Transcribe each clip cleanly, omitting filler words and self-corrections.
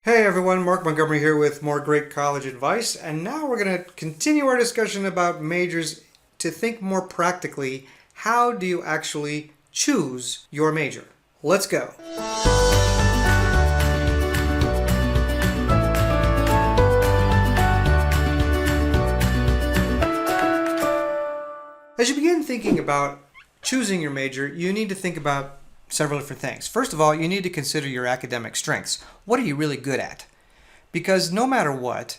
Hey everyone, Mark Montgomery here with more great college advice, and now we're going to continue our discussion about majors to think more practically. How do you actually choose your major? Let's go. As you begin thinking about choosing your major, you need to think about several different things. First of all, you need to consider your academic strengths. What are you really good at? Because no matter what,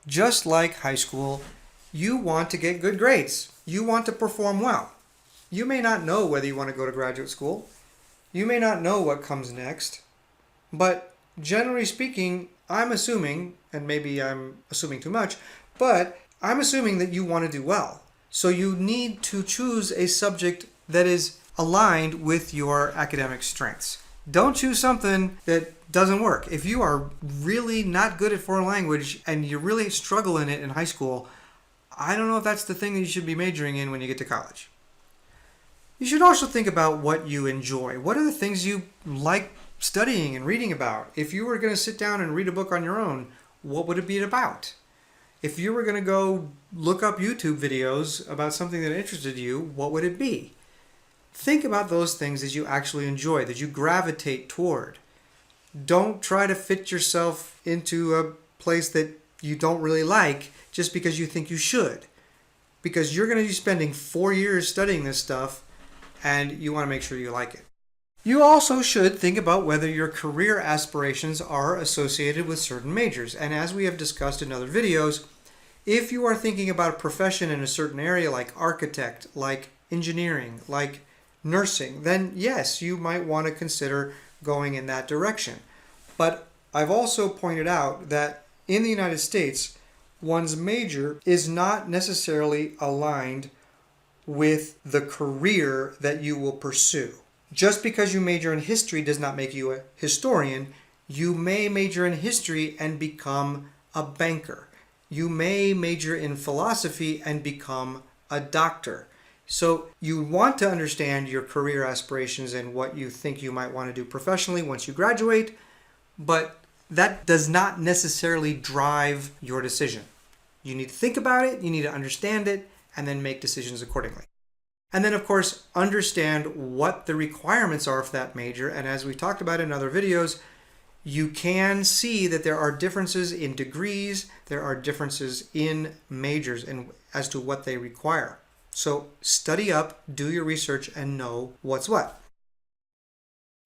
just like high school, you want to get good grades. You want to perform well. You may not know whether you want to go to graduate school. You may not know what comes next. But generally speaking, I'm assuming, and maybe I'm assuming too much, but I'm assuming that you want to do well. So you need to choose a subject that is aligned with your academic strengths. Don't choose something that doesn't work. If you are really not good at foreign language and you really struggle in it in high school, I don't know if that's the thing that you should be majoring in when you get to college. You should also think about what you enjoy. What are the things you like studying and reading about? If you were going to sit down and read a book on your own, what would it be about? If you were going to go look up YouTube videos about something that interested you, what would it be? Think about those things that you actually enjoy, that you gravitate toward. Don't try to fit yourself into a place that you don't really like just because you think you should. Because you're going to be spending 4 years studying this stuff and you want to make sure you like it. You also should think about whether your career aspirations are associated with certain majors. And as we have discussed in other videos, if you are thinking about a profession in a certain area like architect, like engineering, like nursing, then yes, you might want to consider going in that direction. But I've also pointed out that in the United States, one's major is not necessarily aligned with the career that you will pursue. Just because you major in history does not make you a historian. You may major in history and become a banker. You may major in philosophy and become a doctor. So you want to understand your career aspirations and what you think you might want to do professionally once you graduate, but that does not necessarily drive your decision. You need to think about it, you need to understand it, and then make decisions accordingly. And then, of course, understand what the requirements are for that major. And as we talked about in other videos, you can see that there are differences in degrees, there are differences in majors and as to what they require. So study up, do your research, and know what's what.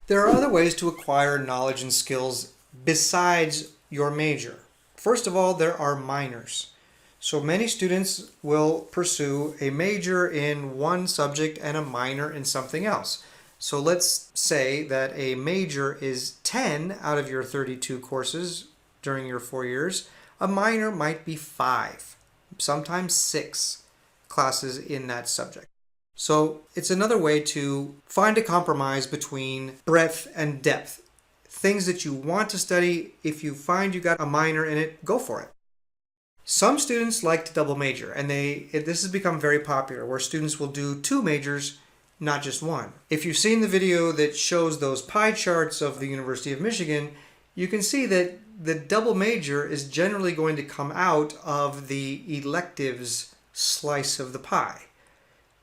There are other ways to acquire knowledge and skills besides your major. First of all, there are minors. So many students will pursue a major in one subject and a minor in something else. So let's say that a major is 10 out of your 32 courses during your 4 years. A minor might be 5, sometimes 6 classes in that subject. So it's another way to find a compromise between breadth and depth. Things that you want to study, if you find you got a minor in it, go for it. Some students like to double major, and this has become very popular, where students will do 2 majors, not just one. If you've seen the video that shows those pie charts of the University of Michigan, you can see that the double major is generally going to come out of the electives slice of the pie.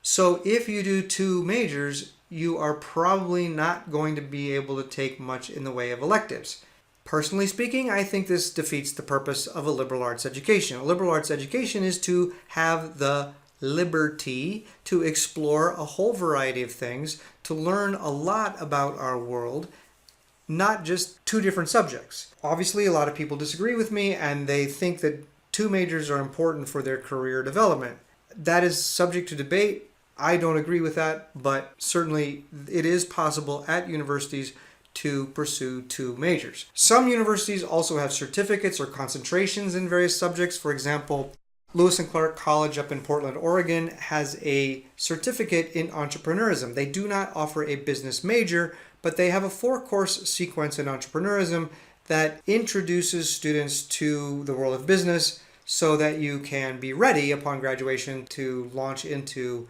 So if you do 2 majors, you are probably not going to be able to take much in the way of electives. Personally speaking, I think this defeats the purpose of a liberal arts education. A liberal arts education is to have the liberty to explore a whole variety of things, to learn a lot about our world, not just 2 different subjects. Obviously, a lot of people disagree with me and they think that 2 majors are important for their career development. That is subject to debate. I don't agree with that, but certainly it is possible at universities to pursue 2 majors. Some universities also have certificates or concentrations in various subjects. For example, Lewis and Clark College up in Portland, Oregon has a certificate in entrepreneurism. They do not offer a business major, but they have a 4-course sequence in entrepreneurism that introduces students to the world of business so that you can be ready upon graduation to launch into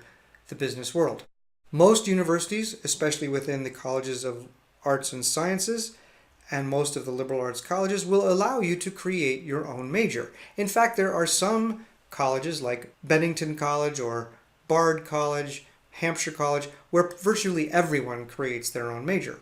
the business world. Most universities, especially within the colleges of arts and sciences, and most of the liberal arts colleges will allow you to create your own major. In fact, there are some colleges like Bennington College or Bard College, Hampshire College, where virtually everyone creates their own major.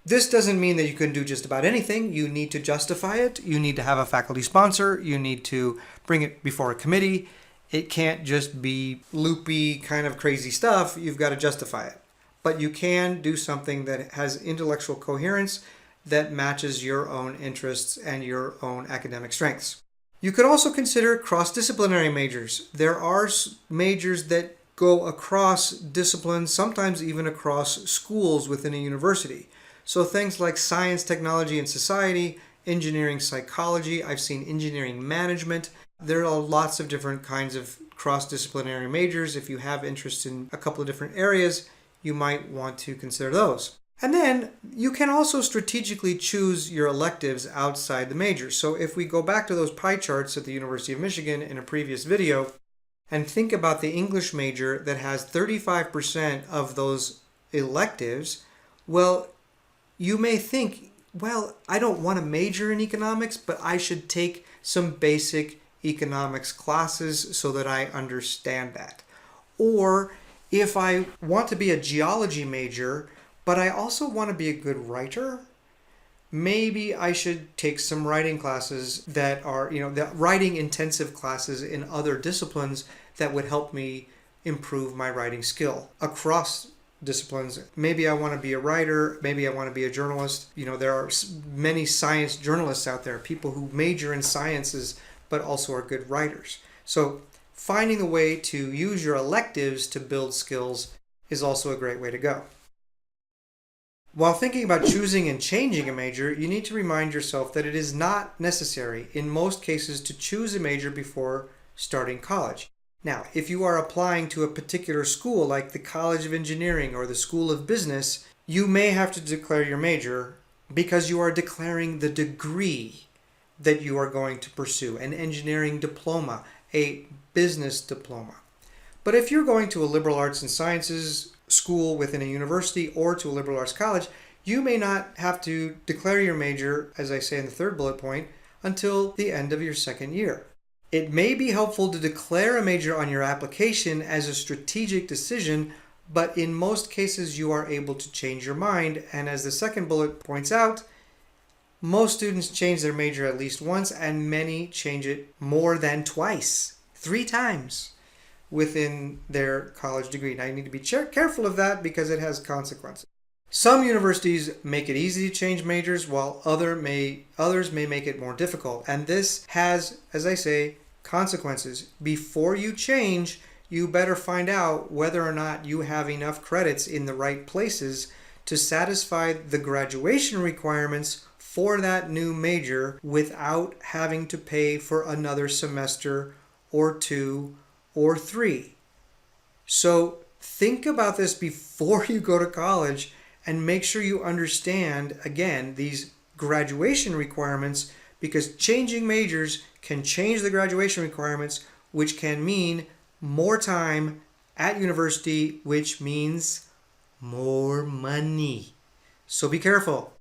This doesn't mean that you can do just about anything. You need to justify it. You need to have a faculty sponsor. You need to bring it before a committee. It can't just be loopy, kind of crazy stuff. You've got to justify it. But you can do something that has intellectual coherence that matches your own interests and your own academic strengths. You could also consider cross-disciplinary majors. There are majors that go across disciplines, sometimes even across schools within a university. So things like science, technology, and society, engineering, psychology. I've seen engineering management. There are lots of different kinds of cross-disciplinary majors. If you have interest in a couple of different areas, you might want to consider those. And then you can also strategically choose your electives outside the major. So if we go back to those pie charts at the University of Michigan in a previous video and think about the English major that has 35% of those electives, well, you may think, well, I don't want to major in economics, but I should take some basic economics classes so that I understand that. Or if I want to be a geology major, but I also want to be a good writer, maybe I should take some writing classes that are, the writing intensive classes in other disciplines that would help me improve my writing skill across disciplines. Maybe I want to be a writer, maybe I want to be a journalist. There are many science journalists out there, people who major in sciences but also are good writers. So finding a way to use your electives to build skills is also a great way to go. While thinking about choosing and changing a major, you need to remind yourself that it is not necessary in most cases to choose a major before starting college. Now, if you are applying to a particular school like the College of Engineering or the School of Business, you may have to declare your major because you are declaring the degree that you are going to pursue, an engineering diploma, a business diploma. But if you're going to a liberal arts and sciences school within a university or to a liberal arts college, you may not have to declare your major, as I say in the third bullet point, until the end of your second year. It may be helpful to declare a major on your application as a strategic decision, but in most cases you are able to change your mind. And as the second bullet points out, most students change their major at least once, and many change it more than twice, 3 times within their college degree. Now you need to be careful of that because it has consequences. Some universities make it easy to change majors, while others may make it more difficult. And this has, as I say, consequences. Before you change, you better find out whether or not you have enough credits in the right places to satisfy the graduation requirements for that new major without having to pay for another semester or 2 or 3. So think about this before you go to college and make sure you understand, again, these graduation requirements, because changing majors can change the graduation requirements, which can mean more time at university, which means more money. So be careful.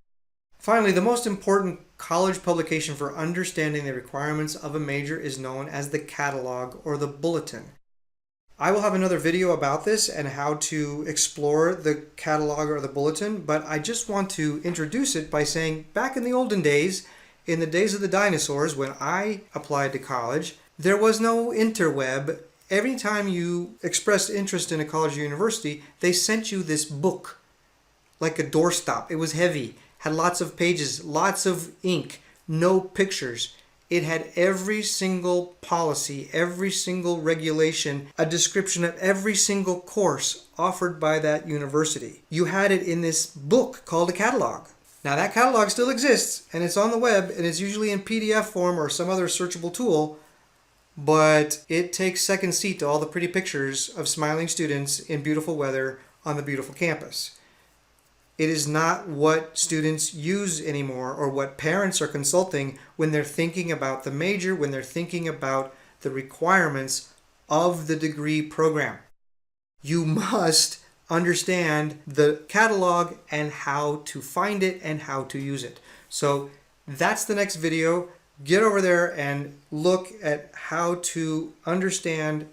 Finally, the most important college publication for understanding the requirements of a major is known as the catalog or the bulletin. I will have another video about this and how to explore the catalog or the bulletin, but I just want to introduce it by saying back in the olden days, in the days of the dinosaurs, when I applied to college, there was no interweb. Every time you expressed interest in a college or university, they sent you this book, like a doorstop. It was heavy, had lots of pages, lots of ink, no pictures. It had every single policy, every single regulation, a description of every single course offered by that university. You had it in this book called a catalog. Now that catalog still exists, and it's on the web, and it's usually in PDF form or some other searchable tool, but it takes second seat to all the pretty pictures of smiling students in beautiful weather on the beautiful campus. It is not what students use anymore or what parents are consulting when they're thinking about the major, when they're thinking about the requirements of the degree program. You must understand the catalog and how to find it and how to use it. So that's the next video. Get over there and look at how to understand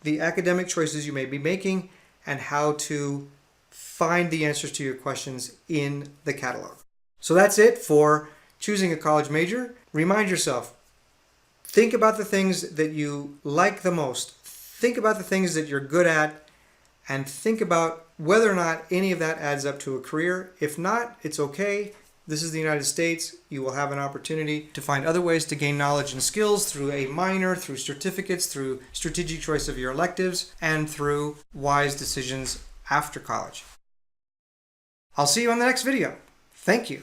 the academic choices you may be making and how to find the answers to your questions in the catalog. So that's it for choosing a college major. Remind yourself, think about the things that you like the most. Think about the things that you're good at, and think about whether or not any of that adds up to a career. If not, it's okay. This is the United States. You will have an opportunity to find other ways to gain knowledge and skills through a minor, through certificates, through strategic choice of your electives, and through wise decisions after college. I'll see you on the next video. Thank you.